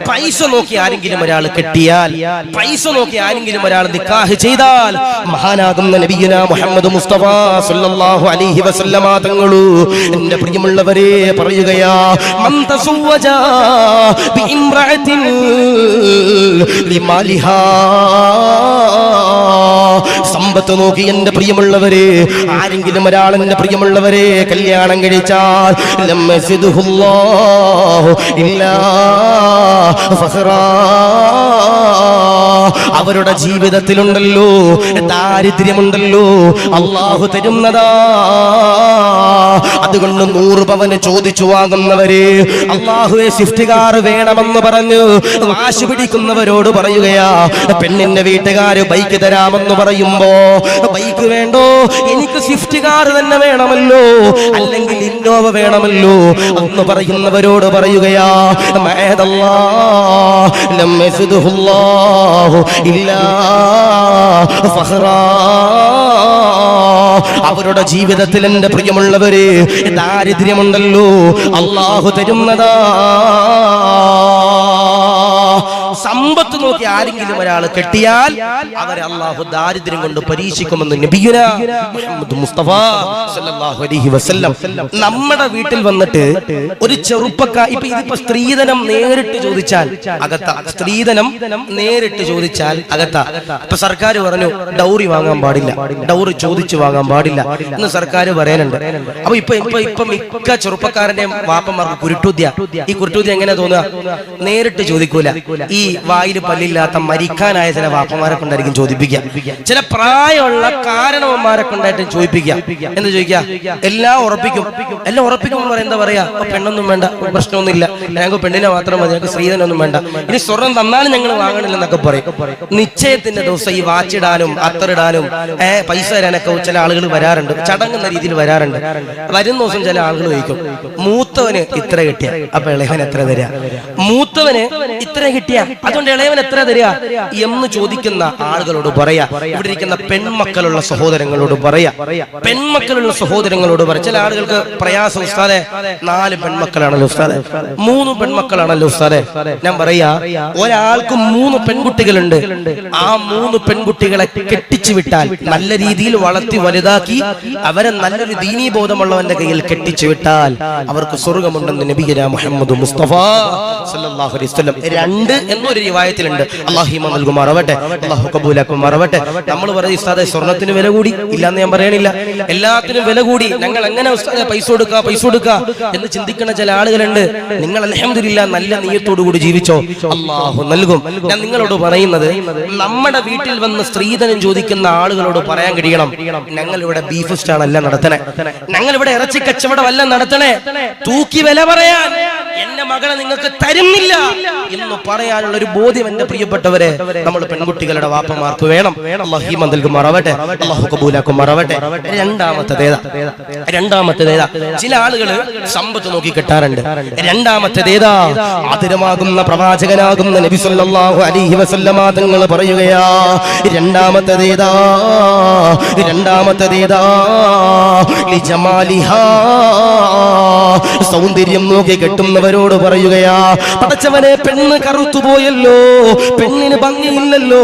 പൈസ നോക്കി ആരെങ്കിലും ഒരാൾ കെട്ടിയാൽ, പൈസ നോക്കി ആരെങ്കിലും ഒരാൾ നിക്കാഹ് ചെയ്താൽ, മഹാനാകുന്ന നബിയുന മുഹമ്മദ് മുസ്തഫ സല്ലല്ലാഹു അലൈഹി വസല്ലമ തങ്ങളു എന്റെ പ്രിയമുള്ളവരെ പറയുകയാ, മൻ തസവ്വജ ബിഇംറഅത്തിൻ ലിമാലിഹാ, സമ്പത്ത് നോക്കി എന്റെ പ്രിയമുള്ളവരെ ആരെങ്കിലും ഒരാൾ എന്റെ പ്രിയമുള്ളവരെ കല്യാണം കഴിച്ചാൽ ലം യസിദുഹുല്ലാഹു ഇല്ലാ ഫഖറാ, അവരുടെ ജീവിതത്തിലുണ്ടല്ലോ ദാരിദ്ര്യമുണ്ടല്ലോ അല്ലാഹു തരുന്നതാ. അതുകൊണ്ട് 100 പവന് ചോദിച്ചു വാങ്ങുന്നവര്, അല്ലാഹുവേ സ്വിഫ്റ്റ് കാർ വേണമെന്ന് പറഞ്ഞു വാശി പിടിക്കുന്നവരോട് പറയുകയാ, പെണ്ണിന്റെ വീട്ടുകാര് ബൈക്ക് തരാമെന്ന് പറയുമ്പോ ബൈക്ക് വേണ്ടോ, എനിക്ക് സ്വിഫ്റ്റ് കാർ തന്നെ വേണമല്ലോ, അല്ലെങ്കിൽ ഇന്നോവ വേണമല്ലോ എന്ന് പറയുന്നവരോട് പറയുകയാ, മഅദല്ലാഹ് ലം യസ്ദുഹുല്ലാഹു ഇല്ലാ ഫഖറാ, അവരുടെ ജീവിതത്തിൽ എന്റെ പ്രിയമുള്ളവര് ദാരിദ്ര്യമുണ്ടല്ലോ അല്ലാഹു തരുന്നതാ. സമ്പത്ത് നോക്കി ആരെങ്കിലും ഒരാൾ കെട്ടിയാൽ അവരെ അല്ലാഹു ദാരിദ്ര്യം കൊണ്ട് പരീക്ഷിക്കുമെന്ന് നബിയുന മുഹമ്മദ് മുസ്തഫ സല്ലല്ലാഹു അലൈഹി വസല്ലം. നമ്മുടെ വീട്ടിൽ വന്നിട്ട് ഒരു ചെറുപ്പക്കാർ, ഇതിപ്പോ സ്ത്രീധനം നേരിട്ട് ചോദിച്ചാൽ അകത്ത, സ്ത്രീധനം നേരിട്ട് ചോദിച്ചാൽ അകത്ത. ഇപ്പൊ സർക്കാർ പറഞ്ഞു ഡൗറി വാങ്ങാൻ പാടില്ല, ഡൗറി ചോദിച്ചു വാങ്ങാൻ പാടില്ല എന്ന് സർക്കാർ പറയാനുണ്ട്. അപ്പൊ ഇപ്പൊ മിക്ക ചെറുപ്പക്കാരന്റെയും വാപ്പന്മാർക്ക് കുരുട്ടുദ്യ. ഈ കുരുട്ടുദ്യ എങ്ങനെ തോന്നുക? നേരിട്ട് ചോദിക്കൂല, ഈ വായിൽ പല്ലില്ലാത്ത മരിക്കാനായ ചില വാപ്പന്മാരെ കൊണ്ടായിരിക്കും ചോദിപ്പിക്കുക, ചില പ്രായമുള്ള കാരണവന്മാരെ കൊണ്ടായിട്ടും ചോദിപ്പിക്കുക. എന്ത് ചോദിക്കുക? എല്ലാം ഉറപ്പിക്കും. എല്ലാം ഉറപ്പിക്കുമ്പോൾ എന്താ പറയാ, പെണ്ണൊന്നും വേണ്ട, പ്രശ്നമൊന്നുമില്ല, ഞങ്ങൾക്ക് പെണ്ണിനെ മാത്രം മതി, ഞങ്ങൾക്ക് സ്ത്രീധനൊന്നും വേണ്ട, ഇനി സ്വർണം തന്നാലും ഞങ്ങൾ വാങ്ങണില്ലെന്നൊക്കെ പറയും. നിശ്ചയത്തിന്റെ ദിവസം ഈ വാച്ചിടാനും അത്തറിടാനും പൈസ തരാനൊക്കെ ചില ആളുകൾ വരാറുണ്ട്, ചടങ്ങുന്ന രീതിയിൽ വരാറുണ്ട്. വരുന്ന ദിവസം ചില ആളുകൾ ചോദിക്കും, മൂത്തവന് ഇത്ര കിട്ടിയ അപ്പൊ ഇളയവൻ എത്ര തരിക, മൂത്തവന് ഇത്ര കിട്ടിയ അതുകൊണ്ട് ഇളയവൻ എത്ര തരിക എന്ന് ചോദിക്കുന്ന ആളുകളോട് പറയാ, ഇവിടെ ഇരിക്കുന്ന പെൺമക്കളുള്ള സഹോദരങ്ങളോട് പറയാ, പെൺമക്കളുള്ള സഹോദരങ്ങളോട് പറയാം. ചില ആളുകൾക്ക് പ്രയാസം, ഉസ്താദെ 4 പെൺമക്കളാണല്ലോ ഉസ്താദെ, 3 പെൺമക്കളാണല്ലോ ഉസ്താദെ. ഞാൻ പറയാ, ഒരാൾക്ക് 3 പെൺകുട്ടികളുണ്ട്, ആ 3 പെൺകുട്ടികളെ കെട്ടിച്ചു വിട്ടാൽ, നല്ല രീതിയിൽ വളർത്തി വലുതാക്കി അവരെ നല്ലൊരു ദീനീ ബോധമുള്ളവന്റെ കയ്യിൽ കെട്ടിച്ചു വിട്ടാൽ അവർക്ക് സ്വർഗമുണ്ടെന്ന് നബിയുനാ മുഹമ്മദ് മുസ്തഫ സല്ലല്ലാഹു അലൈഹി വസല്ലം. 2 എന്നൊരു റിവായത്തിലുണ്ട്. അല്ലാഹു ഈമാൻ നൽകുമാറാവട്ടെ, അല്ലാഹു കബൂലാക്കുമാറാവട്ടെ. നമ്മൾ പറയും ഉസ്താദേ സ്വർണത്തിന് വില കൂടി, ഇല്ലാന്ന് ഞാൻ പറയണില്ല, എല്ലാത്തിനും വില കൂടി, ഞങ്ങൾ എങ്ങനെ ഉസ്താദേ പൈസ കൊടുക്കുക എന്ന് ചിന്തിക്കുന്ന ചില ആളുകളുണ്ട്. നിങ്ങൾ അൽഹംദുലില്ലാ നല്ല നിയ്യത്തോടു കൂടി ജീവിച്ചോ, അല്ലാഹു നൽകും. ഞാൻ നിങ്ങളോട് പറയുന്നത്, നമ്മുടെ വീട്ടിൽ വന്ന് സ്ത്രീധനം ചോദിക്കുന്ന ആളുകളോട് പറയാൻ കഴിയണം, ഞങ്ങൾ ഇവിടെ ബീഫ് സ്റ്റാൾ അല്ല നടത്തണേ, ഞങ്ങൾ ഇവിടെ ഇറച്ചി കച്ചവടമല്ല നടത്തണേ, തൂക്കി വില പറയാൻ എന്റെ മകളെ നിങ്ങൾക്ക് തരുന്നില്ല എന്ന് പറയാനുള്ള ഒരു ബോധ്യം എന്റെ പ്രിയപ്പെട്ടവരെ നമ്മൾ പെൺകുട്ടികളുടെ വാപ്പമാർക്ക് വേണം. അല്ലാഹു ഈമാൻ നൽകുമാറാവട്ടെ, അല്ലാഹു കബൂലാക്കുമാറാവട്ടെ. രണ്ടാമത്തേതാ ചില ആളുകൾ സമ്പത്ത് നോക്കി കിട്ടാറുണ്ട്. രണ്ടാമത്തേതാ ആദരമാകുന്ന പ്രവാചകനാകുന്ന നബി സല്ലല്ലാഹു അലൈഹി വസല്ലമ തങ്ങൾ പറയുകയാ, രണ്ടാമത്തേതാ ലിജമാലിഹാ, സൗന്ദര്യം നോക്കി കെട്ടുന്നവരോട് പറയുകയാ, പടച്ചവനെ പെണ്ണ് കറുത്തുപോയല്ലോ, പെണ്ണിന് ഭംഗിയില്ലല്ലോ,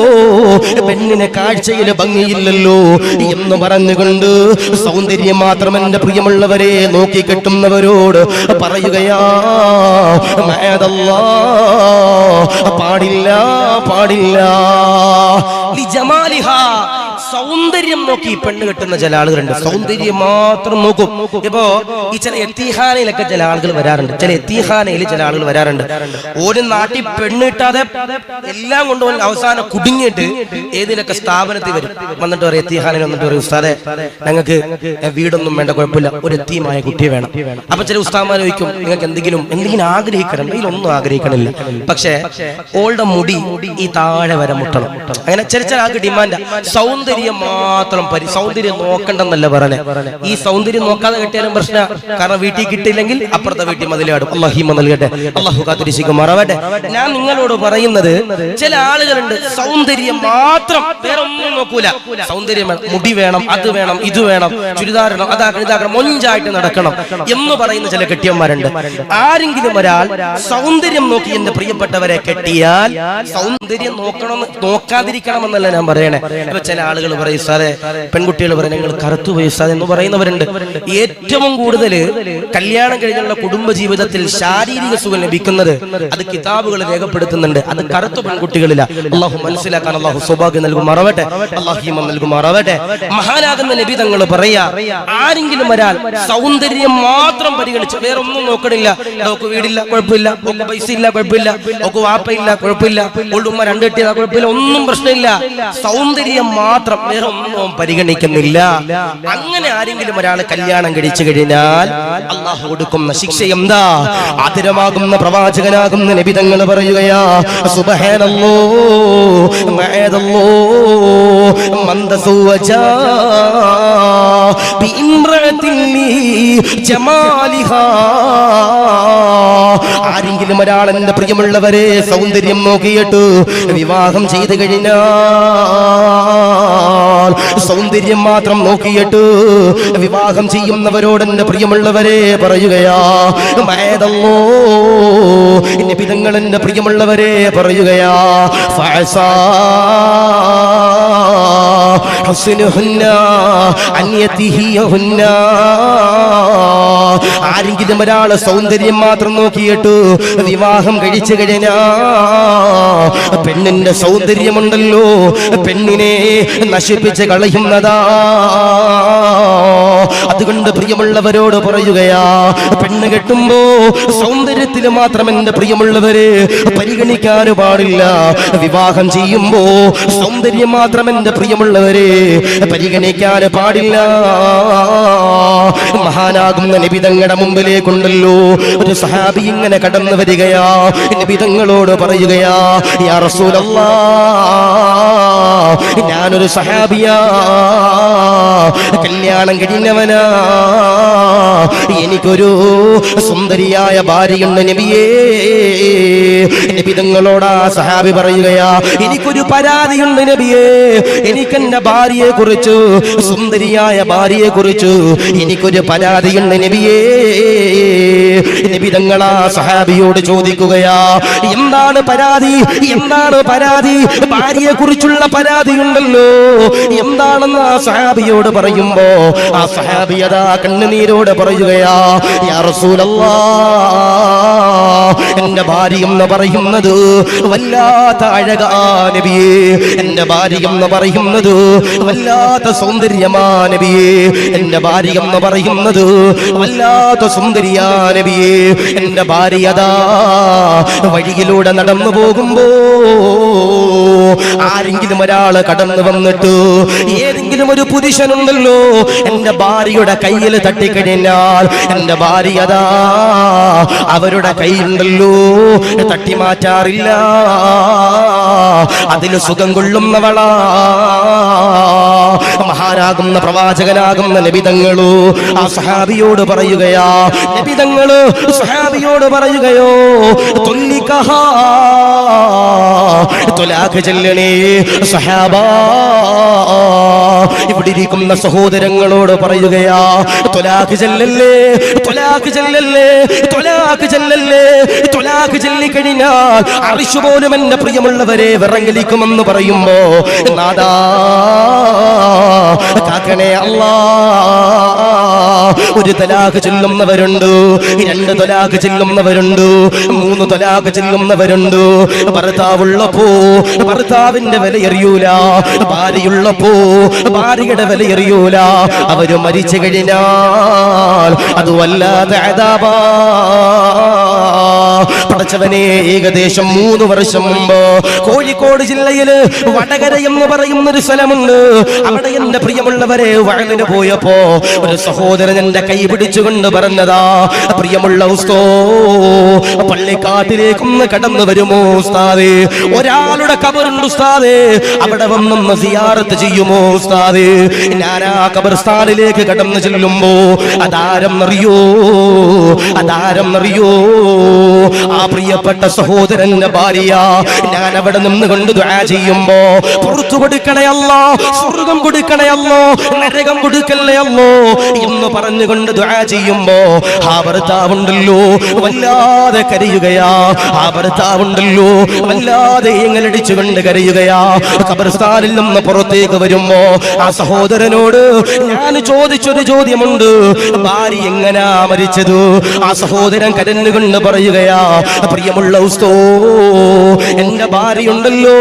പെണ്ണിന് കാഴ്ചയിൽ ഭംഗിയില്ലല്ലോ എന്ന് പറഞ്ഞുകൊണ്ട് സൗന്ദര്യം മാത്രം എന്റെ പ്രിയമുള്ളവരെ നോക്കി കെട്ടുന്നവരോട് പറയുകയാ, പാടില്ല പാടില്ല. ലിജമാലിഹാ, സൗന്ദര്യം നോക്കി പെണ്ണ് കെട്ടുന്ന ചില ആളുകളുണ്ട്, സൗന്ദര്യം മാത്രം നോക്കും. ഇപ്പോ ഈ ചില എത്തിഹാനയിലൊക്കെ ചില ആളുകൾ വരാറുണ്ട്, ഒരു നാട്ടിൽ പെണ്ണ് കിട്ടാതെ എല്ലാം കൊണ്ടുപോയി അവസാനം കുടുങ്ങിയിട്ട് ഏതിലൊക്കെ സ്ഥാപനത്തിൽ വരും, വന്നിട്ട് പറയും, എത്തിഹാനയിൽ വന്നിട്ട് പറയും, ഉസ്താദെ ഞങ്ങൾക്ക് വീടൊന്നും വേണ്ട, കുഴപ്പമില്ല, ഒരു എത്തിയുമായ കുട്ടിയെ വേണം. അപ്പൊ ചില ഉസ്താദന്മാർ ചോദിക്കും, നിങ്ങൾക്ക് എന്തെങ്കിലും ആഗ്രഹിക്കണം, ഇതിലൊന്നും ആഗ്രഹിക്കണില്ല, പക്ഷെ ഓളുടെ മുടി ഈ താഴെ വരെ മുട്ടണം, അങ്ങനെ ചില ആൾക്ക് ഡിമാൻഡ്. സൗന്ദര്യം സൗന്ദര്യം മാത്രം സൗന്ദര്യം നോക്കണ്ടെന്നല്ല പറഞ്ഞേ. ഈ സൗന്ദര്യം നോക്കാതെ കെട്ടിയാലും പ്രശ്നം. കാരണം വീട്ടിൽ കിട്ടിയില്ലെങ്കിൽ അപ്പുറത്തെ വീട്ടിൽ മതിലാടും. അല്ലാഹു നൽകട്ടെ, അല്ലാഹു കാത്തിരിക്കുമാറാവട്ടെ. ഞാൻ നിങ്ങളോട് പറയുന്നത്, ചില ആളുകളുണ്ട് സൗന്ദര്യം മാത്രം, വേറെ ഒന്നും നോക്കൂല. സൗന്ദര്യം വേണം, മുടി വേണം, അത് വേണം, ഇത് വേണം, ചുരിദാർ വേണം, അതാക്കണം, ഇതാക്കണം, മൊഞ്ചായിട്ട് നടക്കണം എന്ന് പറയുന്ന ചില കെട്ടിയന്മാരുണ്ട്. ആരെങ്കിലും ഒരാൾ സൗന്ദര്യം നോക്കി എന്റെ പ്രിയപ്പെട്ടവരെ കെട്ടിയാൽ, സൗന്ദര്യം നോക്കാതിരിക്കണമെന്നല്ല ഞാൻ പറയണേ. ഇപ്പൊ ചില ആളുകൾ പറയും, സാറേ പെൺകുട്ടികൾ പറയും ഞങ്ങൾ കറുത്തുപോയി സാർ എന്ന് പറയുന്നവരുണ്ട്. ഏറ്റവും കൂടുതൽ കല്യാണം കഴിഞ്ഞുള്ള കുടുംബ ജീവിതത്തിൽ ശാരീരിക സുഖം ലഭിക്കുന്നത് അത് കിതാബുകൾ രേഖപ്പെടുത്തുന്നുണ്ട്. അത് കറുത്ത പെൺകുട്ടികളില്ല. അള്ളാഹു മനസ്സിലാക്കാൻ അള്ളാഹു സൗഭാഗ്യം നൽകുമാറാവട്ടെ, അള്ളാഹു ഈമാൻ നൽകുമാറാവട്ടെ. മഹാനാകുന്ന നബി തങ്ങൾ പറയാ, ആരെങ്കിലും ഒരാൾ സൗന്ദര്യം മാത്രം പരിഗണിച്ച് വേറെ ഒന്നും നോക്കണില്ല, നമുക്ക് വീടില്ല കുഴപ്പമില്ല, നമുക്ക് പൈസ ഇല്ല കുഴപ്പമില്ല, നമുക്ക് വാപ്പയില്ല കുഴപ്പമില്ല, ഉള്ളുമ്മ രണ്ട് കെട്ടിയതാ കുഴപ്പമില്ല, ഒന്നും പ്രശ്നമില്ല, സൗന്ദര്യം മാത്രം, വേറെ ഒന്നും പരിഗണിക്കുന്നില്ല. അങ്ങനെ ആരെങ്കിലും ഒരാൾ കല്യാണം കഴിച്ചു കഴിഞ്ഞാൽ അള്ളാഹു കൊടുക്കുന്ന ശിക്ഷ എന്താ? ആദരമാകുന്ന പ്രവാചകനാകുന്ന നബി തങ്ങൾ പറയുകയാ, സുബ്ഹാനല്ലാഹ് മഅദല്ലാഹ് മൻ തസവജാ ബിഇംറഅത്തിൻ ജമാലിഹാ. ആരെങ്കിലും ഒരാൾ എന്റെ പ്രിയമുള്ളവരെ സൗന്ദര്യം നോക്കിയിട്ട് വിവാഹം ചെയ്തു കഴിഞ്ഞാൽ, സൗന്ദര്യം മാത്രം നോക്കിയിട്ട് വിവാഹം ചെയ്യുന്നവരോട് എന്റെ പ്രിയമുള്ളവരെ പറയുകയാ, നബി തങ്ങൾ എന്റെ പ്രിയമുള്ളവരെ പറയുകയാ, ഫഅസാ ഹുസ്നുഹുന്ന അൻ യതിഹിയഹുന്ന. ആരെങ്കിലും ഒരാൾ സൗന്ദര്യം മാത്രം നോക്കിയിട്ട് വിവാഹം കഴിച്ചു കഴിഞ്ഞാ, പെണ്ണിന്റെ സൗന്ദര്യമുണ്ടല്ലോ പെണ്ണിനെ നശിപ്പിച്ച് കളയുന്നതാ. അതുകൊണ്ട് പ്രിയമുള്ളവരോട് പറയുകയാ, പെണ്ണ് കെട്ടുമ്പോ സൗന്ദര്യത്തിൽ മാത്രം എന്റെ പ്രിയമുള്ളവരെ പരിഗണിക്കാൻ പാടില്ല. വിവാഹം ചെയ്യുമ്പോ സൗന്ദര്യം മാത്രം എന്റെ പ്രിയമുള്ളവരെ പരിഗണിക്കാൻ പാടില്ല. മഹാനാകുന്ന നബി തങ്ങളുടെ മുമ്പിലേക്കുണ്ടല്ലോ ഒരു സഹാബി ഇങ്ങനെ കടന്നു വരികയാ. നബി തങ്ങളോട് പറയുകയാ, യാ റസൂലല്ലാഹ്, ഞാനൊരു സഹാബിയാ, കല്യാണം കഴിഞ്ഞവനാ, എനിക്കൊരു സുന്ദരിയായ ഭാര്യയുണ്ട് നബിയേ. നബി തങ്ങളോടാ സഹാബി പറയുകയാ, എനിക്കൊരു പരാതിയുണ്ട് നബിയേ, എനിക്കെന്റെ ഭാര്യയെ കുറിച്ച്, സുന്ദരിയായ ഭാര്യയെ കുറിച്ച് എനിക്കൊരു പരാതിയുണ്ട് നബിയേ. നബി തങ്ങളാ സഹാബിയോട് ചോദിക്കുകയാ, എന്താണ് പരാതി, എന്താണ് പരാതി? ഭാര്യയെ കുറിച്ചുള്ള പരാതിയുണ്ടല്ലോ, എന്താണെന്ന് ആ സഹാബിയോട് പറയുമ്പോ ആ സഹാബി അതാ കണ്ണുനീരോട് പറയുകയാ, യാ റസൂലല്ലാഹ്, എന്റെ ഭാര്യ എന്ന് പറയുന്നത് വല്ലാത്ത അഴകാ നബിയേ, എന്റെ ഭാര്യ എന്ന് പറയുന്നത് വല്ലാത്ത സൗന്ദര്യമാ നബിയേ, എന്റെ ഭാര്യ എന്ന് പറയുന്നത് വല്ലാത്ത സുന്ദരിയാ നബിയേ. എന്റെ ഭാര്യ അതാ വഴിയിലൂടെ നടന്നു പോകുമ്പോ ആരെങ്കിലും ഒരാള് കടന്നു വന്നിട്ട്, ഏതെങ്കിലും ഒരു പുരുഷനുണ്ടല്ലോ എന്റെ ഭാര്യയുടെ കയ്യിൽ തട്ടിക്കഴിഞ്ഞാൽ, എന്റെ ഭാര്യ അതാ അവരുടെ കൈയുണ്ടല്ലോ തട്ടിമാറ്റാറില്ല, അതിന് സുഖം കൊള്ളുന്നവളാ. മഹാനാകുന്ന പ്രവാചകനാകുന്ന നബി തങ്ങളു ആ സഹാബിയോട് പറയുകയാ, നബി തങ്ങള് സഹാബിയോട് പറയുകയോ, തുല്ലിക്കഹാ, തുലാഖ് ചെല്ലണേ സഹാബാ. ഇവിടെ ഇരിക്കുന്ന സഹോദരങ്ങളോട് പറയുകയാ, തുലാഖ് ചെല്ലല്ലേ, തുലാഖ് ചെല്ലല്ലേ, തുലാഖ് ചെല്ലല്ലേ. തുലാഖ് ചൊല്ലിക്കഴിഞ്ഞാൽ അർശ് പോലും എന്റെ പ്രിയമുള്ളവരെ വിറങ്ങലിക്കുമെന്ന് പറയുമ്പോ, നാദാ കാക്കണേ അല്ലാ. ഒരു തലാഖ് ചൊല്ലുന്നവരുണ്ട്, രണ്ട് തലാഖ് ചൊല്ലുന്നവരുണ്ട്, മൂന്ന് തലാഖ് ചൊല്ലുന്നവരുണ്ട്. ഭർത്താവുള്ളപ്പോ ഭർത്താവിന്റെ വിലയറിയൂല, ഭാര്യയുള്ളപ്പോ ഭാര്യയുടെ വിലയറിയൂല. അവര് മരിച്ചു കഴിഞ്ഞാൽ അത് വല്ലാതെ അദാബാ. പടച്ചവനെ ഏകദേശം 3 വർഷം മുമ്പ് കോഴിക്കോട് ജില്ലയില് വടകര എന്ന് പറയുന്ന ഒരു സ്ഥലമുണ്ട്. അവിടെ എന്റെ പ്രിയമുള്ളവരെ വയലിന് പോയപ്പോ ഒരു സഹോദരൻ എന്റെ കൈ പിടിച്ചുകൊണ്ട് പറഞ്ഞതാ, പ്രിയമുള്ള ഉസ്തോ, പള്ളിക്കാട്ടിലേക്കൊന്ന് കടന്നു വരുമോ ഉസ്താദേ? ഒരാളുടെ ഖബറുണ്ട് ഉസ്താദേ, അവിടെ വന്നൊന്ന് സിയാറത്ത് ചെയ്യുമോ ഉസ്താദേ? ഞാൻ ആ ഖബർസ്ഥാനിലേക്ക് കടന്നു ചെല്ലുമ്പോ അതാരെന്നറിയോ? ആ പ്രിയപ്പെട്ട സഹോദരന്റെ ഭാര്യ. ഞാൻ അവിടെ നിന്നുകൊണ്ട് ദുആ ചെയ്യുമ്പോ പുറത്തു കൊടുക്കണേ അല്ലാ, സ്വർഗ്ഗം കൊടുക്കണേ അല്ലാ, നരകം കൊടുക്കല്ലേ അല്ലാ എന്ന് പറഞ്ഞുകൊണ്ട് ദുആ ചെയ്യുമ്പോ ആ ഭർത്താവുണ്ടല്ലോ വല്ലാതെ കരയുകയാ. ആ ഭർത്താവുണ്ടല്ലോ വല്ലാതെ ഏങ്ങലടിച്ചുകൊണ്ട് കരയുകയാ. ഖബർസ്ഥാനിൽ നിന്ന് പുറത്തേക്ക് വരുമ്പോ ആ സഹോദരനോട് ഞാൻ ചോദിച്ചൊരു ചോദ്യമുണ്ട്, ഭാര്യ എങ്ങനാ മരിച്ചത്? ആ സഹോദരൻ കരഞ്ഞുകൊണ്ട് പറയുകയാ, പ്രിയമുള്ള ഉസ്തോ, എന്റെ ഭാര്യയുണ്ടല്ലോ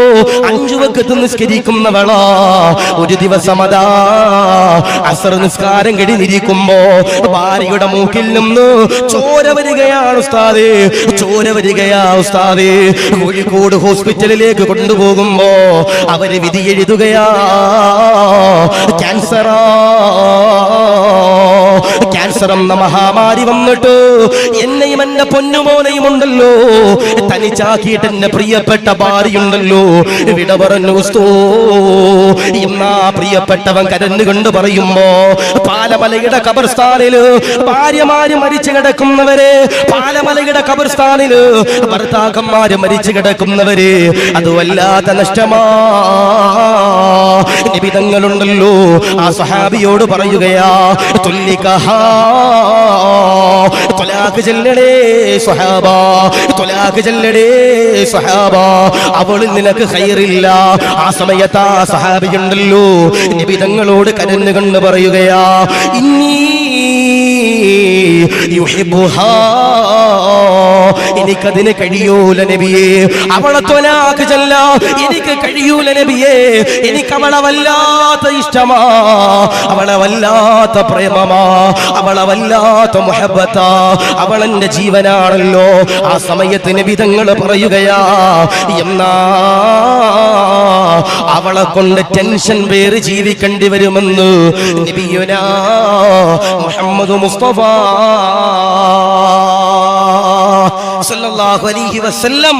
5 വഖത്ത് നിസ്കരിക്കുന്നവളാ. ഒരു ദിവസം അതാ അസ്ർ നിസ്കാരം കഴിഞ്ഞിരിക്കുമ്പോ ഭാര്യയുടെ മൂക്കിൽ നിന്ന് ചോര വരികയാണ് ഉസ്താദേ, ചോര വരികയാ ഉസ്താദേ. കോഴിക്കോട് ഹോസ്പിറ്റലിലേക്ക് കൊണ്ടുപോകുമ്പോ അവര് വിധി എഴുതുകയാ, ക്യാൻസറാ. ക്യാൻസർ എന്ന മഹാമാരി വന്നിട്ട് എന്നെയും എന്റെ പൊന്നുമോനെയും ഉണ്ടല്ലോ തനിച്ചാക്കിയിട്ട് എന്റെ പ്രിയപ്പെട്ട ഭാര്യയുണ്ടല്ലോ വിട പറഞ്ഞു ഉസ്തോ. എന്നാ പ്രിയപ്പെട്ടവൻ കരഞ്ഞുകൊണ്ട് പറയുമ്പോ പാലമലയുടെ ഖബർസ്ഥാനില് ഭാര്യമാര് മരിച്ചു കിടക്കുന്നവരെ, പാലമലയുടെ ഖബർസ്ഥാനില് ഭർത്താക്കന്മാര് മരിച്ചു കിടക്കുന്നവരെ, അത് വല്ലാത്ത നഷ്ടമാ. നബി തങ്ങളുണ്ടല്ലോ ആ സഹാബിയോട് പറയുകയാ, ത്വലാഖ് ചൊല്ലണേ സ്വഹാബ, ത്വലാഖ് ചൊല്ലണേ സ്വഹാബ, അവളിൽ നിനക്ക് ഖൈറില്ല. ആ സമയത്ത് ആ സഹാബിയുണ്ടല്ലോ നബി തങ്ങളോട് കരഞ്ഞുകൊണ്ട് പറയുകയാ, ഇന്നീ യുഹിബ്ബുഹാ, എനിക്കതിന് കഴിയൂല നബിയേ, അവളെ ത്വലാഖ് ചൊല്ലാ എനിക്ക് കഴിയൂല നബിയേ, എനിക്ക് അവളെ വല്ലാത്ത ഇഷ്ടമാ, അവളെ വല്ലാത്ത പ്രേമമാ, അവളെ വല്ലാത്ത മുഹബ്ബത്താ, അവളെന്റെ ജീവനാണല്ലോ. ആ സമയത്ത് നബി തങ്ങൾ പറയുകയാ, എന്നാ അവളെ കൊണ്ട് ടെൻഷൻ പേര് ജീവിക്കേണ്ടി വരുമെന്ന് നബിയുനാ മുഹമ്മദ് മുസ്തഫ സല്ലല്ലാഹു അലൈഹി വസല്ലം